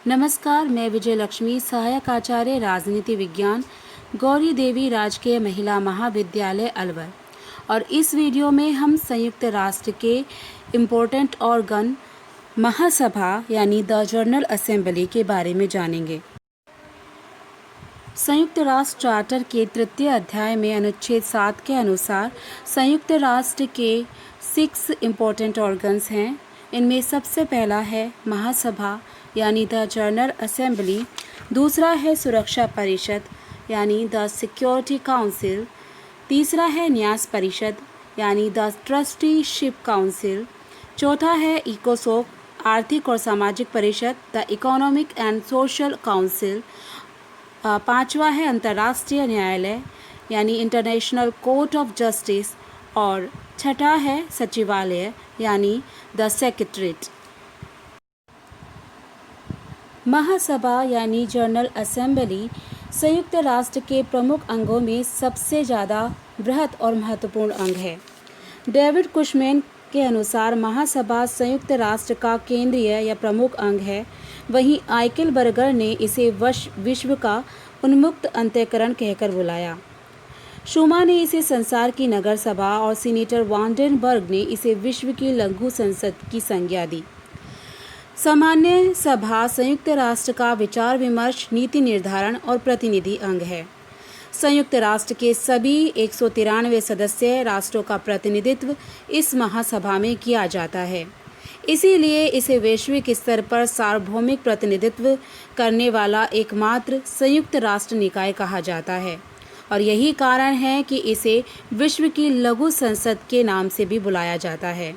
नमस्कार, मैं विजय लक्ष्मी, सहायक आचार्य राजनीति विज्ञान, गौरी देवी राजकीय महिला महाविद्यालय अलवर। और इस वीडियो में हम संयुक्त राष्ट्र के इम्पोर्टेंट ऑर्गन महासभा यानी द जनरल असेंबली के बारे में जानेंगे। संयुक्त राष्ट्र चार्टर के तृतीय अध्याय में अनुच्छेद 7 के अनुसार संयुक्त राष्ट्र के 6 इम्पोर्टेंट ऑर्गन्स हैं। इनमें सबसे पहला है महासभा यानी द जनरल असेंबली, दूसरा है सुरक्षा परिषद यानी द सिक्योरिटी काउंसिल, तीसरा है न्यास परिषद यानी द ट्रस्टीशिप काउंसिल, चौथा है इकोसोक आर्थिक और सामाजिक परिषद the economic and social council, पांचवा है अंतर्राष्ट्रीय न्यायालय यानी इंटरनेशनल कोर्ट ऑफ जस्टिस और छठा है सचिवालय यानी द सेक्रेटरीट। महासभा यानी जनरल असेंबली संयुक्त राष्ट्र के प्रमुख अंगों में सबसे ज़्यादा बृहत और महत्वपूर्ण अंग है। डेविड कुशमैन के अनुसार महासभा संयुक्त राष्ट्र का केंद्रीय या प्रमुख अंग है। वहीं आइकेल बर्गर ने इसे विश्व का उन्मुक्त अंतःकरण कहकर बुलाया। शूमा ने इसे संसार की नगर सभा और सीनेटर वांडेनबर्ग ने इसे विश्व की लघु संसद की संज्ञा दी। सामान्य सभा संयुक्त राष्ट्र का विचार विमर्श, नीति निर्धारण और प्रतिनिधि अंग है। संयुक्त राष्ट्र के सभी 193 सदस्य राष्ट्रों का प्रतिनिधित्व इस महासभा में किया जाता है। इसीलिए इसे वैश्विक स्तर पर सार्वभौमिक प्रतिनिधित्व करने वाला एकमात्र संयुक्त राष्ट्र निकाय कहा जाता है और यही कारण है कि इसे विश्व की लघु संसद के नाम से भी बुलाया जाता है।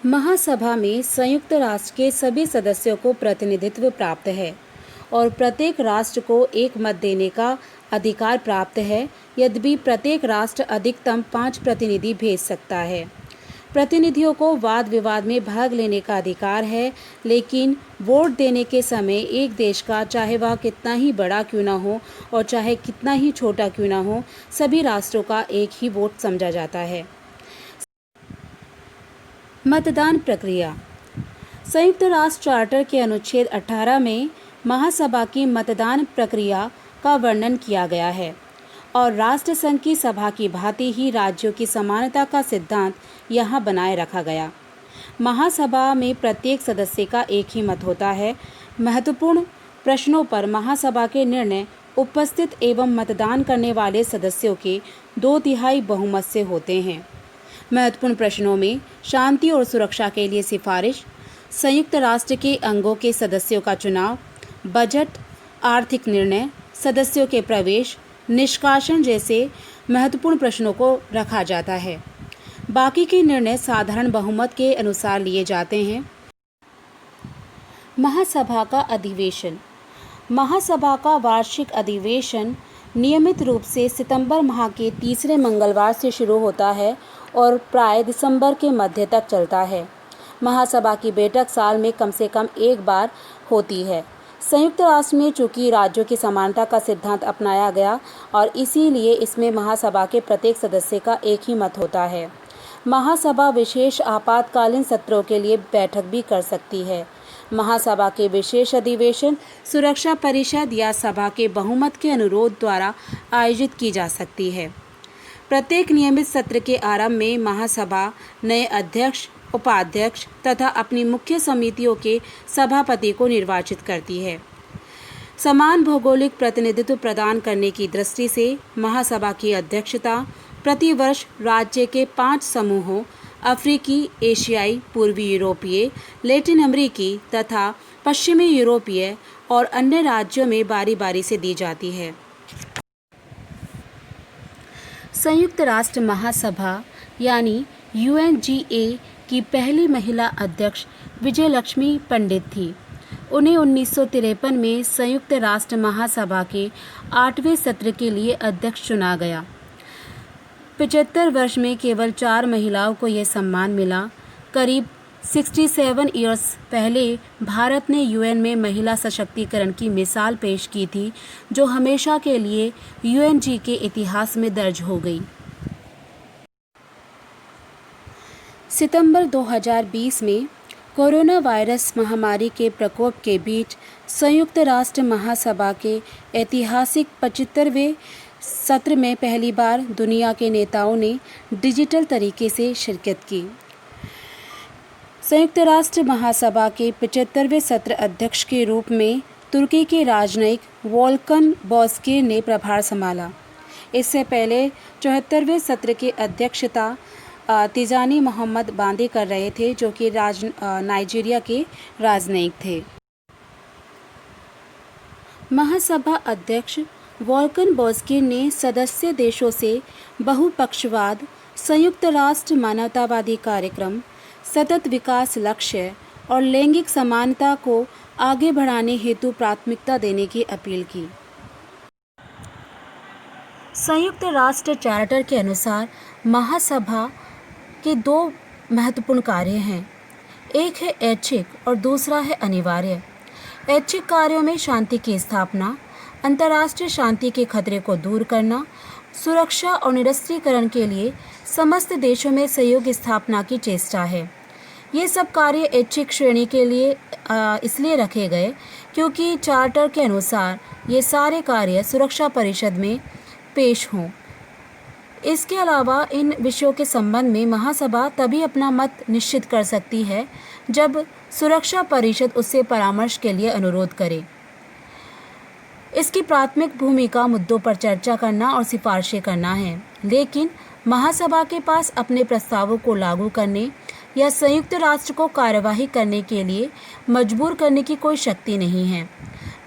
महासभा में संयुक्त राष्ट्र के सभी सदस्यों को प्रतिनिधित्व प्राप्त है और प्रत्येक राष्ट्र को एक मत देने का अधिकार प्राप्त है। यद्यपि प्रत्येक राष्ट्र अधिकतम 5 प्रतिनिधि भेज सकता है। प्रतिनिधियों को वाद विवाद में भाग लेने का अधिकार है, लेकिन वोट देने के समय एक देश का, चाहे वह कितना ही बड़ा क्यों ना हो और चाहे कितना ही छोटा क्यों ना हो, सभी राष्ट्रों का एक ही वोट समझा जाता है। मतदान प्रक्रिया। संयुक्त राष्ट्र चार्टर के अनुच्छेद 18 में महासभा की मतदान प्रक्रिया का वर्णन किया गया है और राष्ट्र संघ की सभा की भांति ही राज्यों की समानता का सिद्धांत यहाँ बनाए रखा गया। महासभा में प्रत्येक सदस्य का एक ही मत होता है। महत्वपूर्ण प्रश्नों पर महासभा के निर्णय उपस्थित एवं मतदान करने वाले सदस्यों के 2/3 बहुमत से होते हैं। महत्वपूर्ण प्रश्नों में शांति और सुरक्षा के लिए सिफारिश, संयुक्त राष्ट्र के अंगों के सदस्यों का चुनाव, बजट, आर्थिक निर्णय, सदस्यों के प्रवेश, निष्कासन जैसे महत्वपूर्ण प्रश्नों को रखा जाता है। बाकी के निर्णय साधारण बहुमत के अनुसार लिए जाते हैं। महासभा का अधिवेशन। महासभा का वार्षिक अधिवेशन नियमित रूप से सितंबर माह के तीसरे मंगलवार से शुरू होता है और प्राय दिसंबर के मध्य तक चलता है। महासभा की बैठक साल में कम से कम एक बार होती है। संयुक्त राष्ट्र में चूंकि राज्यों की समानता का सिद्धांत अपनाया गया और इसीलिए इसमें महासभा के प्रत्येक सदस्य का एक ही मत होता है। महासभा विशेष आपातकालीन सत्रों के लिए बैठक भी कर सकती है। महासभा के विशेष अधिवेशन सुरक्षा परिषद या सभा के बहुमत के अनुरोध द्वारा आयोजित की जा सकती है। प्रत्येक नियमित सत्र के आरंभ में महासभा नए अध्यक्ष, उपाध्यक्ष तथा अपनी मुख्य समितियों के सभापति को निर्वाचित करती है। समान भौगोलिक प्रतिनिधित्व प्रदान करने की दृष्टि से महासभा की अध्यक्षता प्रतिवर्ष राज्य के 5 समूहों अफ्रीकी, एशियाई, पूर्वी यूरोपीय, लैटिन अमेरिकी तथा पश्चिमी यूरोपीय और अन्य राज्यों में बारी बारी से दी जाती है। संयुक्त राष्ट्र महासभा यानी UNGA की पहली महिला अध्यक्ष विजय लक्ष्मी पंडित थी। उन्हें 1953 में संयुक्त राष्ट्र महासभा के 8वें सत्र के लिए अध्यक्ष चुना गया। 75 वर्ष में केवल 4 महिलाओं को यह सम्मान मिला। करीब 67 ईयर्स पहले भारत ने UN में महिला सशक्तिकरण की मिसाल पेश की थी, जो हमेशा के लिए UNG के इतिहास में दर्ज हो गई। सितंबर 2020 में कोरोना वायरस महामारी के प्रकोप के बीच संयुक्त राष्ट्र महासभा के ऐतिहासिक 75वें सत्र में पहली बार दुनिया के नेताओं ने डिजिटल तरीके से शिरकत की। संयुक्त राष्ट्र महासभा के 75वें सत्र अध्यक्ष के रूप में तुर्की के राजनयिक वोल्कन बोजकिर ने प्रभार संभाला। इससे पहले 74वें सत्र की अध्यक्षता तिजानी मोहम्मद बांदी कर रहे थे, जो कि नाइजीरिया के राजनयिक थे। महासभा अध्यक्ष वोल्कन बोजकिर ने सदस्य देशों से बहुपक्षवाद, संयुक्त राष्ट्र मानवतावादी कार्यक्रम, सतत विकास लक्ष्य और लैंगिक समानता को आगे बढ़ाने हेतु प्राथमिकता देने की अपील की। संयुक्त राष्ट्र चार्टर के अनुसार महासभा के 2 महत्वपूर्ण कार्य हैं। एक है ऐच्छिक और दूसरा है अनिवार्य। ऐच्छिक कार्यों में शांति की स्थापना, अंतर्राष्ट्रीय शांति के खतरे को दूर करना, सुरक्षा और निरस्त्रीकरण के लिए समस्त देशों में सहयोग स्थापना की चेष्टा है। ये सब कार्य ऐच्छिक श्रेणी के लिए इसलिए रखे गए क्योंकि चार्टर के अनुसार ये सारे कार्य सुरक्षा परिषद में पेश हों। इसके अलावा इन विषयों के संबंध में महासभा तभी अपना मत निश्चित कर सकती है जब सुरक्षा परिषद उससे परामर्श के लिए अनुरोध करे। इसकी प्राथमिक भूमिका मुद्दों पर चर्चा करना और सिफारिशें करना है, लेकिन महासभा के पास अपने प्रस्तावों को लागू करने या संयुक्त राष्ट्र को कार्यवाही करने के लिए मजबूर करने की कोई शक्ति नहीं है।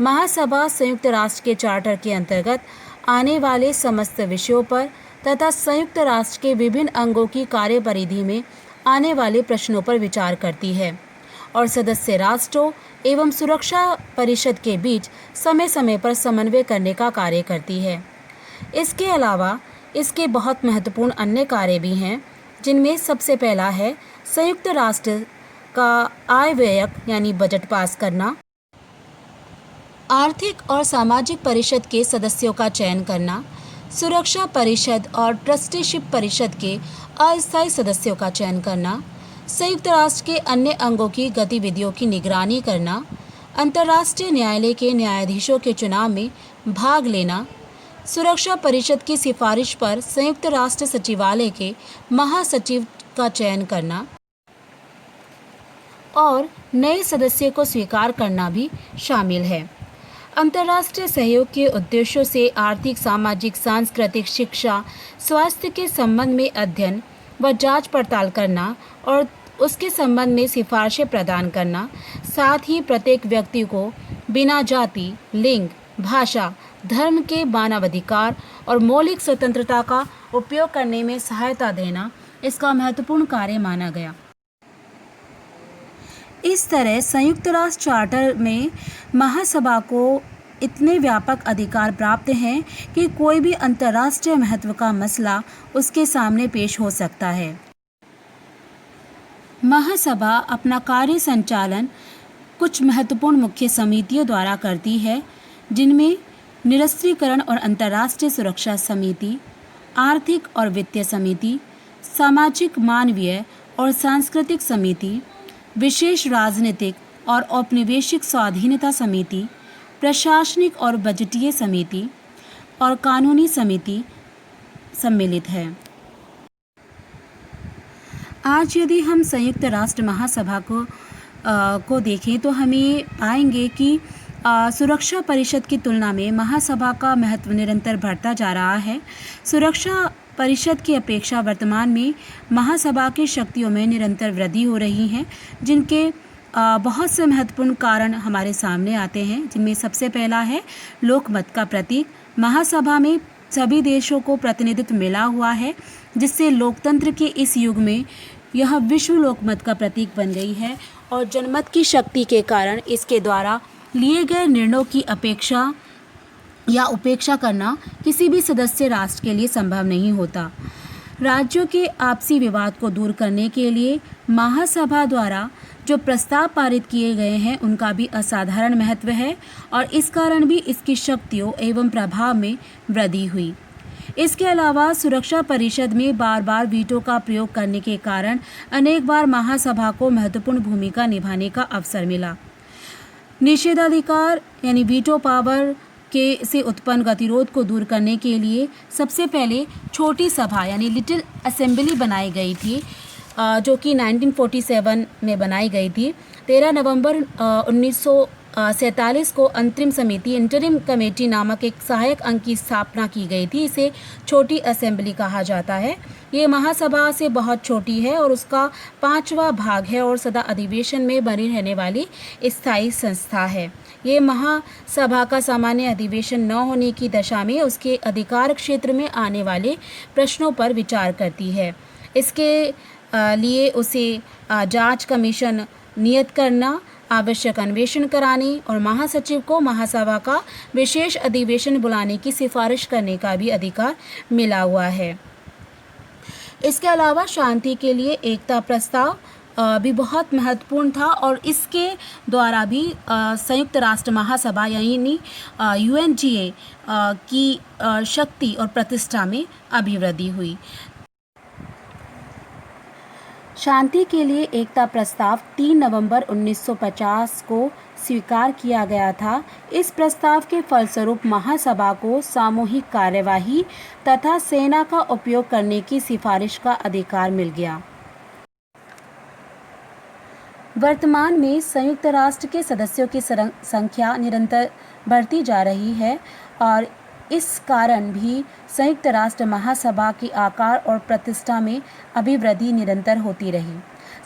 महासभा संयुक्त राष्ट्र के चार्टर के अंतर्गत आने वाले समस्त विषयों पर तथा संयुक्त राष्ट्र के विभिन्न अंगों की कार्यपरिधि में आने वाले प्रश्नों पर विचार करती है और सदस्य राष्ट्रों एवं सुरक्षा परिषद के बीच समय समय पर समन्वय करने का कार्य करती है। इसके अलावा इसके बहुत महत्वपूर्ण अन्य कार्य भी हैं, जिनमें सबसे पहला है संयुक्त राष्ट्र का आय व्ययक यानी बजट पास करना, आर्थिक और सामाजिक परिषद के सदस्यों का चयन करना, सुरक्षा परिषद और ट्रस्टीशिप परिषद के अस्थायी सदस्यों का चयन करना, संयुक्त राष्ट्र के अन्य अंगों की गतिविधियों की निगरानी करना, अंतर्राष्ट्रीय न्यायालय के न्यायाधीशों के चुनाव में भाग लेना, सुरक्षा परिषद की सिफारिश पर संयुक्त राष्ट्र सचिवालय के महासचिव का चयन करना और नए सदस्य को स्वीकार करना भी शामिल है। अंतर्राष्ट्रीय सहयोग के उद्देश्यों से आर्थिक, सामाजिक, सांस्कृतिक, शिक्षा, स्वास्थ्य के संबंध में अध्ययन व जांच पड़ताल करना और उसके संबंध में सिफारिशें प्रदान करना, साथ ही प्रत्येक व्यक्ति को बिना जाति, लिंग, भाषा, धर्म के मानवाधिकार और मौलिक स्वतंत्रता का उपयोग करने में सहायता देना इसका महत्वपूर्ण कार्य माना गया। इस तरह संयुक्त राष्ट्र चार्टर में महासभा को इतने व्यापक अधिकार प्राप्त हैं कि कोई भी अंतर्राष्ट्रीय महत्व का मसला उसके सामने पेश हो सकता है। महासभा अपना कार्य संचालन कुछ महत्वपूर्ण मुख्य समितियों द्वारा करती है, जिनमें निरस्त्रीकरण और अंतर्राष्ट्रीय सुरक्षा समिति, आर्थिक और वित्तीय समिति, सामाजिक, मानवीय और सांस्कृतिक समिति, विशेष राजनीतिक और औपनिवेशिक स्वाधीनता समिति, प्रशासनिक और बजटीय समिति और कानूनी समिति सम्मिलित है। आज यदि हम संयुक्त राष्ट्र महासभा को देखें तो हमें पाएंगे कि सुरक्षा परिषद की तुलना में महासभा का महत्व निरंतर बढ़ता जा रहा है। सुरक्षा परिषद की अपेक्षा वर्तमान में महासभा की शक्तियों में निरंतर वृद्धि हो रही है, जिनके बहुत से महत्वपूर्ण कारण हमारे सामने आते हैं, जिनमें सबसे पहला है लोकमत का प्रतीक। महासभा में सभी देशों को प्रतिनिधित्व मिला हुआ है, जिससे लोकतंत्र के इस युग में यह विश्व लोकमत का प्रतीक बन गई है और जनमत की शक्ति के कारण इसके द्वारा लिए गए निर्णयों की अपेक्षा या उपेक्षा करना किसी भी सदस्य राष्ट्र के लिए संभव नहीं होता। राज्यों के आपसी विवाद को दूर करने के लिए महासभा द्वारा जो प्रस्ताव पारित किए गए हैं उनका भी असाधारण महत्व है और इस कारण भी इसकी शक्तियों एवं प्रभाव में वृद्धि हुई। इसके अलावा सुरक्षा परिषद में बार बार वीटो का प्रयोग करने के कारण अनेक बार महासभा को महत्वपूर्ण भूमिका निभाने का अवसर मिला। निषेधाधिकार यानी वीटो पावर के से उत्पन्न गतिरोध को दूर करने के लिए सबसे पहले छोटी सभा यानी लिटिल असेंबली बनाई गई थी, जो कि 1947 में बनाई गई थी। 13 नवंबर 1947 को अंतरिम समिति इंटरिम कमेटी नामक एक सहायक अंग की स्थापना की गई थी। इसे छोटी असेंबली कहा जाता है। ये महासभा से बहुत छोटी है और उसका 5वां भाग है और सदा अधिवेशन में बनी रहने वाली स्थायी संस्था है। ये महासभा का सामान्य अधिवेशन न होने की दशा में उसके अधिकार क्षेत्र में आने वाले प्रश्नों पर विचार करती है। इसके लिए उसे जांच कमीशन नियत करना, आवश्यक अन्वेषण कराने और महासचिव को महासभा का विशेष अधिवेशन बुलाने की सिफारिश करने का भी अधिकार मिला हुआ है। इसके अलावा शांति के लिए एकता प्रस्ताव भी बहुत महत्वपूर्ण था और इसके द्वारा भी संयुक्त राष्ट्र महासभा यानी UNGA की शक्ति और प्रतिष्ठा में अभिवृद्धि हुई। शांति के लिए एकता प्रस्ताव 3 नवंबर 1950 को स्वीकार किया गया था। इस प्रस्ताव के फलस्वरूप महासभा को सामूहिक कार्यवाही तथा सेना का उपयोग करने की सिफारिश का अधिकार मिल गया। वर्तमान में संयुक्त राष्ट्र के सदस्यों की संख्या निरंतर बढ़ती जा रही है और इस कारण भी संयुक्त राष्ट्र महासभा की आकार और प्रतिष्ठा में अभिवृद्धि निरंतर होती रही।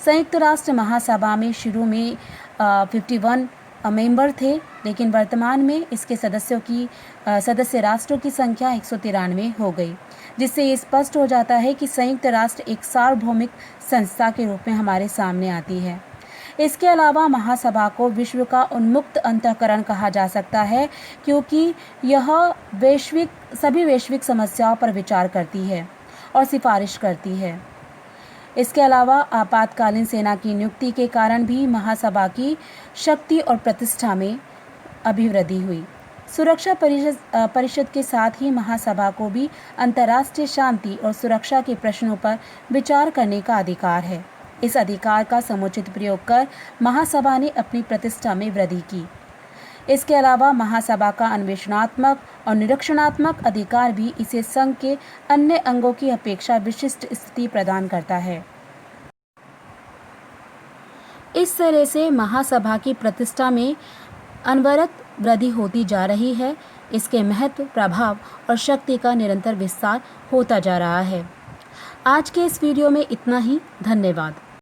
संयुक्त राष्ट्र महासभा में शुरू में 51 मेंबर थे, लेकिन वर्तमान में इसके सदस्य राष्ट्रों की संख्या 193 हो गई, जिससे ये स्पष्ट हो जाता है कि संयुक्त राष्ट्र एक सार्वभौमिक संस्था के रूप में हमारे सामने आती है। इसके अलावा महासभा को विश्व का उन्मुक्त अंतःकरण कहा जा सकता है, क्योंकि यह सभी वैश्विक समस्याओं पर विचार करती है और सिफारिश करती है। इसके अलावा आपातकालीन सेना की नियुक्ति के कारण भी महासभा की शक्ति और प्रतिष्ठा में अभिवृद्धि हुई। सुरक्षा परिषद के साथ ही महासभा को भी अंतर्राष्ट्रीय शांति और सुरक्षा के प्रश्नों पर विचार करने का अधिकार है। इस अधिकार का समुचित प्रयोग कर महासभा ने अपनी प्रतिष्ठा में वृद्धि की। इसके अलावा महासभा का अन्वेषणात्मक और निरीक्षणात्मक अधिकार भी इसे संघ के अन्य अंगों की अपेक्षा विशिष्ट स्थिति प्रदान करता है। इस तरह से महासभा की प्रतिष्ठा में अनवरत वृद्धि होती जा रही है। इसके महत्व, प्रभाव और शक्ति का निरंतर विस्तार होता जा रहा है। आज के इस वीडियो में इतना ही। धन्यवाद।